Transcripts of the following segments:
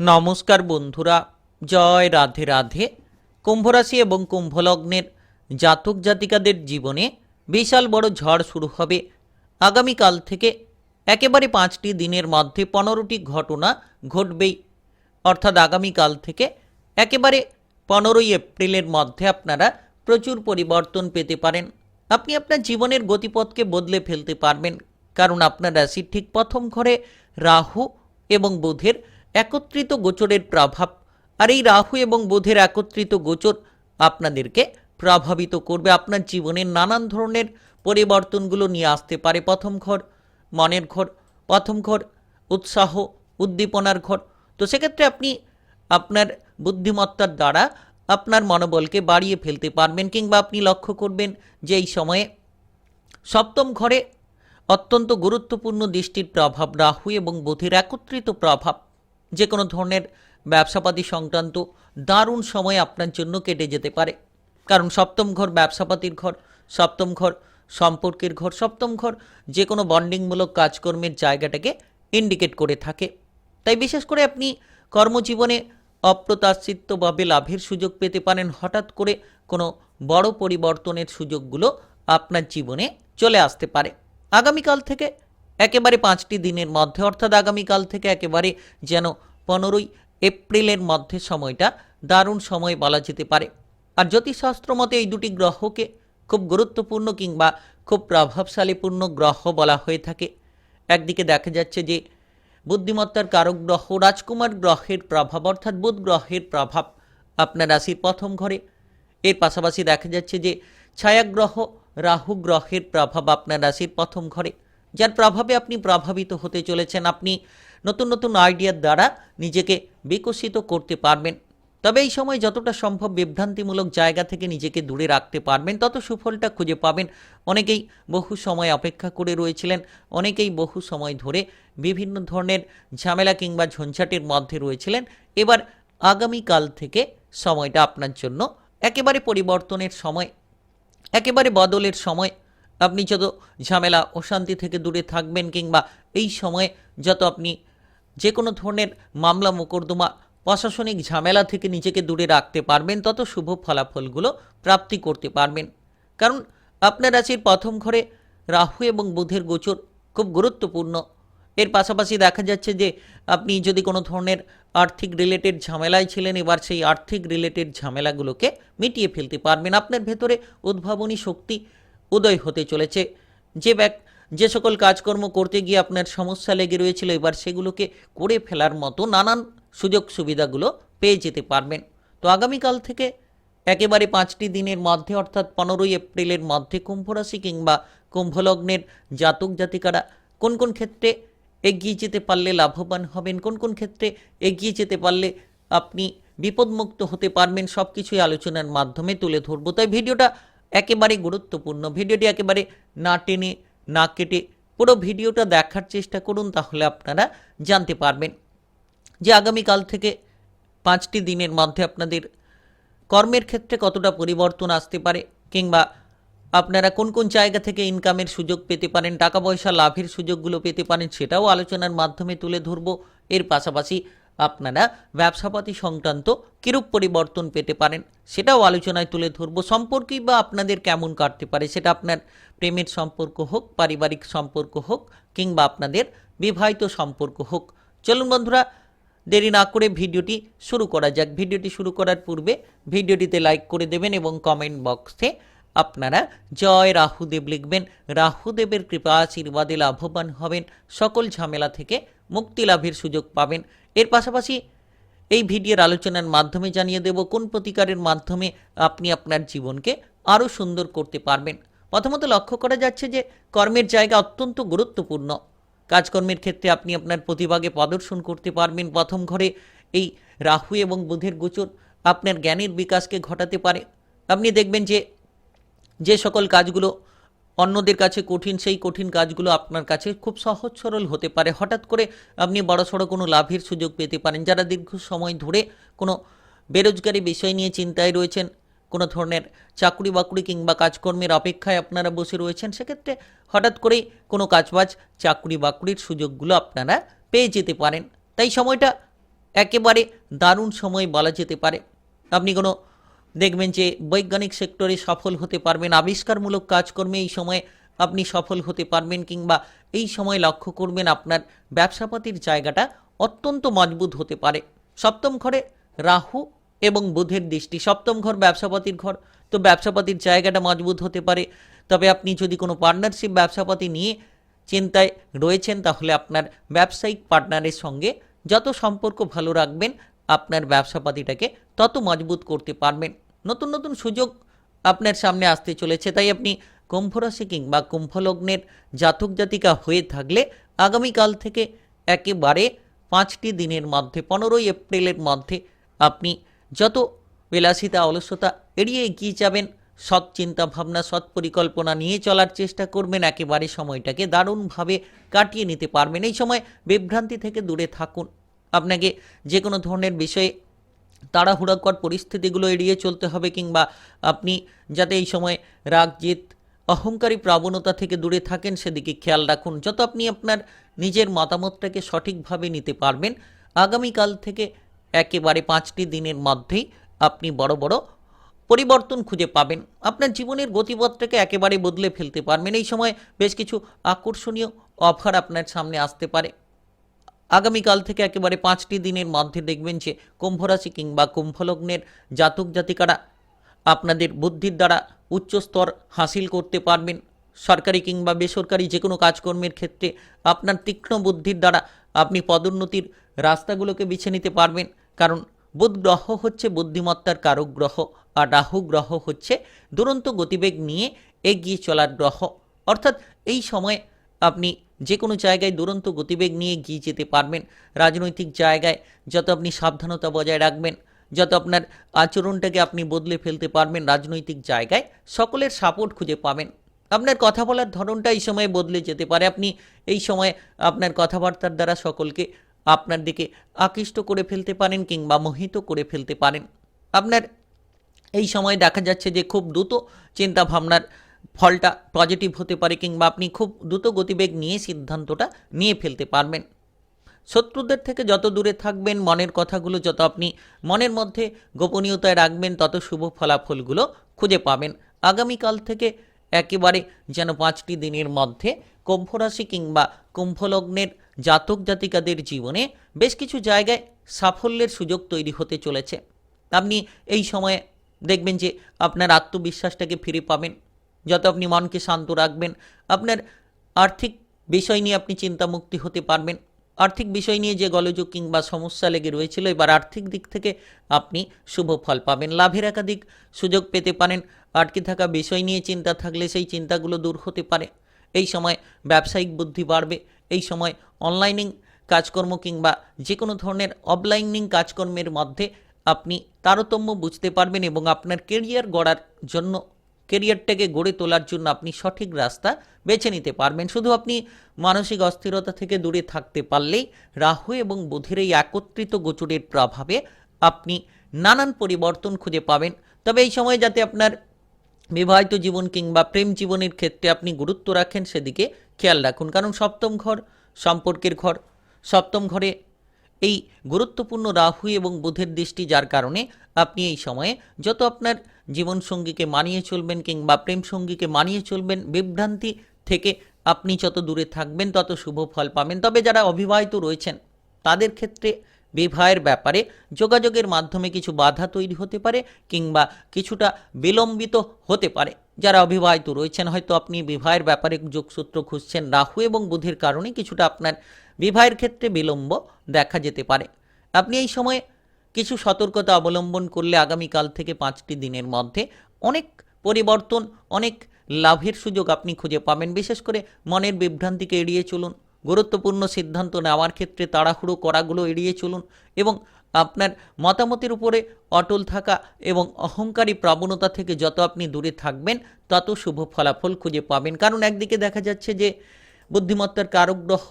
নমস্কার বন্ধুরা, জয় রাধে রাধে। কুম্ভ রাশি এবং কুম্ভ লগ্নের জাতক জাতিকাদের জীবনে বিশাল বড় ঝড় শুরু হবে আগামীকাল থেকে। একেবারে 5টি দিনের মধ্যে 15টি ঘটনা ঘটবেই, অর্থাৎ আগামীকাল থেকে একেবারে 15ই এপ্রিলের মধ্যে আপনারা প্রচুর পরিবর্তন পেতে পারেন। আপনি আপনার জীবনের গতিপথকে বদলে ফেলতে পারবেন, কারণ আপনার রাশির ঠিক প্রথম ঘরে রাহু এবং বুধের একত্রিত গোচরের প্রভাব। আর এই রাহু এবং বুধের একত্রিত গোচর আপনাদেরকে প্রভাবিত করবে, আপনার জীবনের নানান ধরনের পরিবর্তনগুলো নিয়ে আসতে পারে। প্রথম ঘর মনের ঘর, প্রথম ঘর উৎসাহ উদ্দীপনার ঘর। তো সেক্ষেত্রে আপনি আপনার বুদ্ধিমত্তার দ্বারা আপনার মনোবলকে বাড়িয়ে ফেলতে পারবেন, কিংবা আপনি লক্ষ্য করবেন যে এই সময়ে সপ্তম ঘরে অত্যন্ত গুরুত্বপূর্ণ দৃষ্টির প্রভাব, রাহু এবং বুধের একত্রিত প্রভাব যে কোনো ধরনের ব্যবসাপাতি সংক্রান্ত দারুণ সময় আপনার জন্য কেটে যেতে পারে। কারণ সপ্তম ঘর ব্যবসাপাতির ঘর, সপ্তম ঘর সম্পর্কের ঘর, সপ্তম ঘর যে কোনো বন্ডিংমূলক কাজকর্মের জায়গাটাকে ইন্ডিকেট করে থাকে। তাই বিশেষ করে আপনি কর্মজীবনে অপ্রত্যাশিতভাবে লাভের সুযোগ পেতে পারেন। হঠাৎ করে কোনো বড় পরিবর্তনের সুযোগগুলো আপনার জীবনে চলে আসতে পারে আগামীকাল থেকে। একেবারে 5টি দিনের মধ্যে, অর্থাৎ আগামীকাল থেকে একেবারে যেন 15ই এপ্রিলের মধ্যে সময়টা দারুণ সময় বলা যেতে পারে। আর জ্যোতিষশাস্ত্র মতে এই দুটি গ্রহকে খুব গুরুত্বপূর্ণ কিংবা খুব প্রভাবশালীপূর্ণ গ্রহ বলা হয়ে থাকে। একদিকে দেখা যাচ্ছে যে বুদ্ধিমত্তার কারক গ্রহ রাজকুমার গ্রহের প্রভাব, অর্থাৎ বুধ গ্রহের প্রভাব আপনার রাশির প্রথম ঘরে। এর পাশাপাশি দেখা যাচ্ছে যে ছায়াগ্রহ রাহু গ্রহের প্রভাব আপনার রাশির প্রথম ঘরে, যার প্রভাবে আপনি প্রভাবিত হতে চলেছেন। আপনি নতুন নতুন আইডিয়ার দ্বারা নিজেকে বিকশিত করতে পারবেন। তবে এই সময় যতটা সম্ভব বিভ্রান্তিমূলক জায়গা থেকে নিজেকে দূরে রাখতে পারবেন, তত সুফলটা খুঁজে পাবেন। অনেকেই বহু সময় অপেক্ষা করে রয়েছিলেন, অনেকেই বহু সময় ধরে বিভিন্ন ধরনের ঝামেলা কিংবা ঝঞ্ঝাটের মধ্যে রয়েছিলেন। এবার আগামীকাল থেকে সময়টা আপনার জন্য একেবারে পরিবর্তনের সময়, একেবারে বদলের সময়। আপনি যত ঝামেলা অশান্তি থেকে দূরে থাকবেন, কিংবা এই সময়ে যত আপনি যে কোনো ধরনের মামলা মোকদ্দমা প্রশাসনিক ঝামেলা থেকে নিজেকে দূরে রাখতে পারবেন, তত শুভ ফলাফলগুলো প্রাপ্তি করতে পারবেন। কারণ আপনার রাশির প্রথম ঘরে রাহু এবং বুধের গোচর খুব গুরুত্বপূর্ণ। এর পাশাপাশি দেখা যাচ্ছে যে আপনি যদি কোনো ধরনের আর্থিক রিলেটেড ঝামেলায় ছিলেন, এবার সেই আর্থিক রিলেটেড ঝামেলাগুলোকে মিটিয়ে ফেলতে পারবেন। আপনার ভেতরে উদ্ভাবনী শক্তি উদয় হতে চলেছে। যে সকল কাজকর্ম করতে গিয়ে আপনার সমস্যা লেগে রয়েছিল, এবার সেগুলোকে করে ফেলার মতো নানান সুযোগ সুবিধাগুলো পেয়ে যেতে পারবেন। তো আগামীকাল থেকে একেবারে 5টি দিনের মধ্যে, অর্থাৎ 15ই এপ্রিলের মধ্যে কুম্ভ রাশি কিংবা কুম্ভলগ্নের জাতক জাতিকারা কোন কোন ক্ষেত্রে এগিয়ে যেতে পারলে লাভবান হবেন, কোন কোন ক্ষেত্রে এগিয়ে যেতে পারলে আপনি বিপদমুক্ত হতে পারবেন, সব কিছুই আলোচনার মাধ্যমে তুলে ধরবো। তাই ভিডিওটা একেবারে গুরুত্বপূর্ণ। ভিডিওটি একেবারে না টেনে না কেটে পুরো ভিডিওটা দেখার চেষ্টা করুন, তাহলে আপনারা জানতে পারবেন যে আগামীকাল থেকে 5টি দিনের মধ্যে আপনাদের কর্মের ক্ষেত্রে কতটা পরিবর্তন আসতে পারে, কিংবা আপনারা কোন কোন জায়গা থেকে ইনকামের সুযোগ পেতে পারেন, টাকা পয়সা লাভের সুযোগগুলো পেতে পারেন, সেটাও আলোচনার মাধ্যমে তুলে ধরব। এর পাশাপাশি আপনারা ব্যবসাপাতি সংক্রান্ত কিরূপ পরিবর্তন পেতে পারেন সেটাও আলোচনায় তুলে ধরব। সম্পর্কই বা আপনাদের কেমন কাটতে পারে, সেটা আপনার প্রেমের সম্পর্ক হোক, পারিবারিক সম্পর্ক হোক, কিংবা আপনাদের বিবাহিত সম্পর্ক হোক। চলুন বন্ধুরা, দেরি না করে ভিডিওটি শুরু করা যাক। ভিডিওটি শুরু করার পূর্বে ভিডিওটিতে লাইক করে দেবেন এবং কমেন্ট বক্সে আপনারা জয় রাহুদেব লিখবেন। রাহুদেবের কৃপা আশীর্বাদে লাভবান হবেন, সকল ঝামেলা থেকে মুক্তি লাভের সুযোগ পাবেন। এর পাশাপাশি এই ভিডিওর আলোচনার মাধ্যমে জানিয়ে দেব কোন প্রতিকারের মাধ্যমে আপনি আপনার জীবনকে আরও সুন্দর করতে পারবেন। প্রথমত লক্ষ্য করা যাচ্ছে যে কর্মের জায়গা অত্যন্ত গুরুত্বপূর্ণ। কাজকর্মের ক্ষেত্রে আপনি আপনার প্রতিভাকে প্রদর্শন করতে পারবেন। প্রথম ঘরে এই রাহু এবং বুধের গোচর আপনার জ্ঞানের বিকাশকে ঘটাতে পারে। আপনি দেখবেন যে যে সকল কাজগুলো অন্যদের কাছে কঠিন, সেই কঠিন কাজগুলো আপনার কাছে খুব সহজ সরল হতে পারে। হঠাৎ করে আপনি বড়সড় কোনো লাভের সুযোগ পেতে পারেন। যারা দীর্ঘ সময় ধরে কোনো বেরোজগারি বিষয় নিয়ে চিন্তায় রয়েছেন, কোনো ধরনের চাকরি বাকরি কিংবা কাজকর্মের অপেক্ষায় আপনারা বসে রয়েছেন, সেক্ষেত্রে হঠাৎ করেই কোনো কাজবাজ চাকরি বাকরির সুযোগগুলো আপনারা পেয়ে যেতে পারেন। তাই সময়টা একেবারে দারুণ সময় বলা যেতে পারে। আপনি কোনো দেখবেন যে বৈজ্ঞানিক সেক্টরে সফল হতে পারবেন, আবিষ্কারমূলক কাজকর্মে এই সময়ে আপনি সফল হতে পারবেন, কিংবা এই সময় লক্ষ্য করবেন আপনার ব্যবসাপাতির জায়গাটা অত্যন্ত মজবুত হতে পারে। সপ্তম ঘরে রাহু এবং বুধের দৃষ্টি, সপ্তম ঘর ব্যবসাপাতির ঘর, তো ব্যবসাপাতির জায়গাটা মজবুত হতে পারে। তবে আপনি যদি কোনো পার্টনারশিপ ব্যবসাপাতি নিয়ে চিন্তায় রয়েছেন, তাহলে আপনার ব্যবসায়িক পার্টনারের সঙ্গে যত সম্পর্ক ভালো রাখবেন, আপনার ব্যবসাপাতিটাকে তত মজবুত করতে পারবেন। নতুন নতুন সুযোগ আপনার সামনে আসতে চলেছে। তাই আপনি কুম্ভ রাশি কিংবা কুম্ভ লগ্নের জাতক জাতিকা হয়ে থাকলে আগামীকাল থেকে একেবারে 5টি দিনের মধ্যে 15ই এপ্রিলের মধ্যে আপনি যত বিলাসিতা অলসতা এড়িয়ে এগিয়ে যাবেন, সৎ চিন্তা ভাবনা সৎ পরিকল্পনা নিয়ে চলার চেষ্টা করবেন, একেবারে সময়টাকে দারুণভাবে কাটিয়ে নিতে পারবেন। এই সময় বিভ্রান্তি থেকে দূরে থাকুন। আপনাকে যে কোনো ধরনের বিষয়ে তাড়াহুড়াকর পরিস্থিতিগুলো এড়িয়ে চলতে হবে, কিংবা আপনি যাতে এই সময় রাগ জিত অহংকারী প্রবণতা থেকে দূরে থাকেন সেদিকে খেয়াল রাখুন। যত আপনি আপনার নিজের মতামতটাকে সঠিকভাবে নিতে পারবেন, আগামীকাল থেকে একেবারে 5টি দিনের মধ্যেই আপনি বড় বড় পরিবর্তন খুঁজে পাবেন। আপনার জীবনের গতিপথটাকে একেবারে বদলে ফেলতে পারবেন। এই সময় বেশ কিছু আকর্ষণীয় অফার আপনার সামনে আসতে পারে। আগামীকাল থেকে একেবারে 5টি দিনের মধ্যে দেখবেন যে কুম্ভ রাশি কিংবা কুম্ভ লগ্নের জাতক জাতিকারা আপনাদের বুদ্ধির দ্বারা উচ্চ স্তর হাসিল করতে পারবেন। সরকারি কিংবা বেসরকারি যে কোনো কাজকর্মের ক্ষেত্রে আপনার তীক্ষ্ণ বুদ্ধির দ্বারা আপনি পদোন্নতির রাস্তাগুলোকে বেছে নিতে পারবেন। কারণ বুধ গ্রহ হচ্ছে বুদ্ধিমত্তার কারক গ্রহ, আর রাহু গ্রহ হচ্ছে দুরন্ত গতিবেগ নিয়ে এগিয়ে চলার গ্রহ। অর্থাৎ এই সময় আপনি যে কোনো জায়গায় দুরন্ত গতিবেগ নিয়ে এগিয়ে যেতে পারবেন। রাজনৈতিক জায়গায় যত আপনি সাবধানতা বজায় রাখবেন, যত আপনার আচরণটাকে আপনি বদলে ফেলতে পারবেন, রাজনৈতিক জায়গায় সকলের সাপোর্ট খুঁজে পাবেন। আপনার কথা বলার ধরনটা এই সময়ে বদলে যেতে পারে। আপনি এই সময়ে আপনার কথাবার্তার দ্বারা সকলকে আপনার দিকে আকৃষ্ট করে ফেলতে পারেন, কিংবা মোহিত করে ফেলতে পারেন। আপনার এই সময় দেখা যাচ্ছে যে খুব দ্রুত চিন্তা ভাবনার ফলটা পজিটিভ হতে পারে, কিংবা আপনি খুব দ্রুত গতিবেগ নিয়ে সিদ্ধান্তটা নিয়ে ফেলতে পারবেন। শত্রুদের থেকে যত দূরে থাকবেন, মনের কথাগুলো যত আপনি মনের মধ্যে গোপনীয়তায় রাখবেন, তত শুভ ফলাফলগুলো খুঁজে পাবেন। আগামীকাল থেকে একেবারে যেন 5টি দিনের মধ্যে কুম্ভ রাশি কিংবা কুম্ভ লগ্নের জাতক জাতিকাদের জীবনে বেশ কিছু জায়গায় সাফল্যের সুযোগ তৈরি হতে চলেছে। আপনি এই সময়ে দেখবেন যে আপনার আত্মবিশ্বাসটাকে ফিরে পাবেন। যত আপনি মনকে শান্ত রাখবেন, আপনার আর্থিক বিষয় নিয়ে আপনি চিন্তামুক্তি হতে পারবেন। আর্থিক বিষয় নিয়ে যে গোলযোগ কিংবা সমস্যা লেগে রয়েছিল, এবার আর্থিক দিক থেকে আপনি শুভ ফল পাবেন। লাভের একাধিক সুযোগ পেতে পারেন। আটকে থাকা বিষয় নিয়ে চিন্তা থাকলে সেই চিন্তাগুলো দূর হতে পারে। এই সময় ব্যবসায়িক বুদ্ধি বাড়বে। এই সময় অনলাইনিং কাজকর্ম কিংবা যে কোনো ধরনের অফলাইনিং কাজকর্মের মধ্যে আপনি তারতম্য বুঝতে পারবেন, এবং আপনার কেরিয়ার গড়ার জন্য, কেরিয়ারটাকে গড়ে তোলার জন্য আপনি সঠিক রাস্তা বেছে নিতে পারবেন। শুধু আপনি মানসিক অস্থিরতা থেকে দূরে থাকতে পারলেই রাহু এবং বুধের এই একত্রিত গোচরের প্রভাবে আপনি নানান পরিবর্তন খুঁজে পাবেন। তবে এই সময় যাতে আপনার বিবাহিত জীবন কিংবা প্রেম জীবনের ক্ষেত্রে আপনি গুরুত্ব রাখেন, সেদিকে খেয়াল রাখুন। কারণ সপ্তম ঘর সম্পর্কের ঘর, সপ্তম ঘরে এই গুরুত্বপূর্ণ রাহু এবং বুধের দৃষ্টি, যার কারণে আপনি এই সময়ে যত আপনার জীবনসঙ্গীকে মানিয়ে চলবেন কিংবা প্রেম সঙ্গীকে মানিয়ে চলবেন, বিভ্রান্তি থেকে আপনি যত দূরে থাকবেন তত শুভ ফল পাবেন। তবে যারা অবিবাহিত রয়েছেন তাদের ক্ষেত্রে বিবাহের ব্যাপারে যোগাযোগের মাধ্যমে কিছু বাধা তৈরি হতে পারে, কিংবা কিছুটা বিলম্বিত হতে পারে। যারা অবিবাহিত রয়েছেন, হয়তো আপনি বিবাহের ব্যাপারে যোগসূত্র খুঁজছেন, রাহু এবং বুধের কারণে কিছুটা আপনার বিবাহের ক্ষেত্রে বিলম্ব দেখা যেতে পারে। আপনি এই সময়ে কিছু সতর্কতা অবলম্বন করলে আগামীকাল থেকে 5টি দিনের মধ্যে অনেক পরিবর্তন, অনেক লাভের সুযোগ আপনি খুঁজে পাবেন। বিশেষ করে মনের বিভ্রান্তিকে এড়িয়ে চলুন। গুরুত্বপূর্ণ সিদ্ধান্ত নেওয়ার ক্ষেত্রে তাড়াহুড়ো করাগুলো এড়িয়ে চলুন, এবং আপনার মতামতের উপরে অটল থাকা এবং অহংকারী প্রবণতা থেকে যত আপনি দূরে থাকবেন, তত শুভ ফলাফল খুঁজে পাবেন। কারণ একদিকে দেখা যাচ্ছে যে বুদ্ধিমত্তার কারক গ্রহ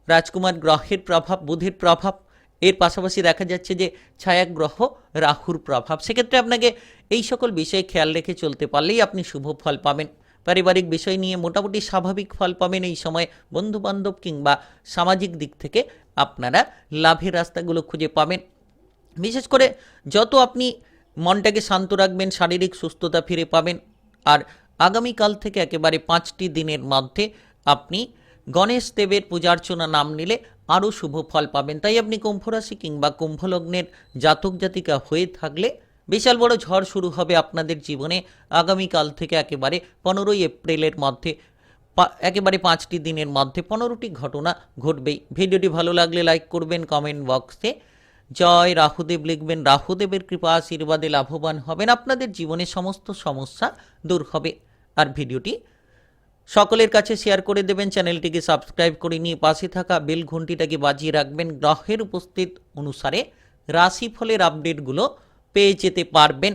রাজকুমার গ্রহের প্রভাব, বুধের প্রভাব, এর পাশাপাশি দেখা যাচ্ছে যে ছায়া গ্রহ রাহুর প্রভাব। সেক্ষেত্রে আপনাকে এই সকল বিষয়ে খেয়াল রেখে চলতে পারলেই আপনি শুভ ফল পাবেন। পারিবারিক বিষয় নিয়ে মোটামুটি স্বাভাবিক ফল পাবেন। এই সময় বন্ধুবান্ধব কিংবা সামাজিক দিক থেকে আপনারা লাভের রাস্তাগুলো খুঁজে পাবেন। বিশেষ করে যত আপনি মনটাকে শান্ত রাখবেন, শারীরিক সুস্থতা ফিরে পাবেন। আর আগামীকাল থেকে একেবারে 5টি দিনের মধ্যে আপনি গণেশ দেবের পূজার্চনা নাম নিলে আরও শুভ ফল পাবেন। তাই আপনি কুম্ভ রাশি কিংবা কুম্ভ লগ্নের জাতক জাতিকা হয়ে থাকলে বিশাল বড় ঝড় শুরু হবে আপনাদের জীবনে আগামীকাল থেকে একেবারে 15ই এপ্রিলের মধ্যে। একেবারে 5টি দিনের মধ্যে 15টি ঘটনা ঘটবেই। ভিডিওটি ভালো লাগলে লাইক করবেন, কমেন্ট বক্সে জয় রাহুদেব লিখবেন। রাহুদেবের কৃপা আশীর্বাদে লাভবান হবেন, আপনাদের জীবনের সমস্ত সমস্যা দূর হবে। আর ভিডিওটি সকলের কাছে শেয়ার করে দেবেন, চ্যানেলটিকে সাবস্ক্রাইব করে নিয়ে পাশে থাকা বেল ঘন্টিটাকে বাজিয়ে রাখবেন। গ্রহের উপস্থিত অনুসারে রাশিফলের আপডেটগুলো পেয়ে যেতে পারবেন।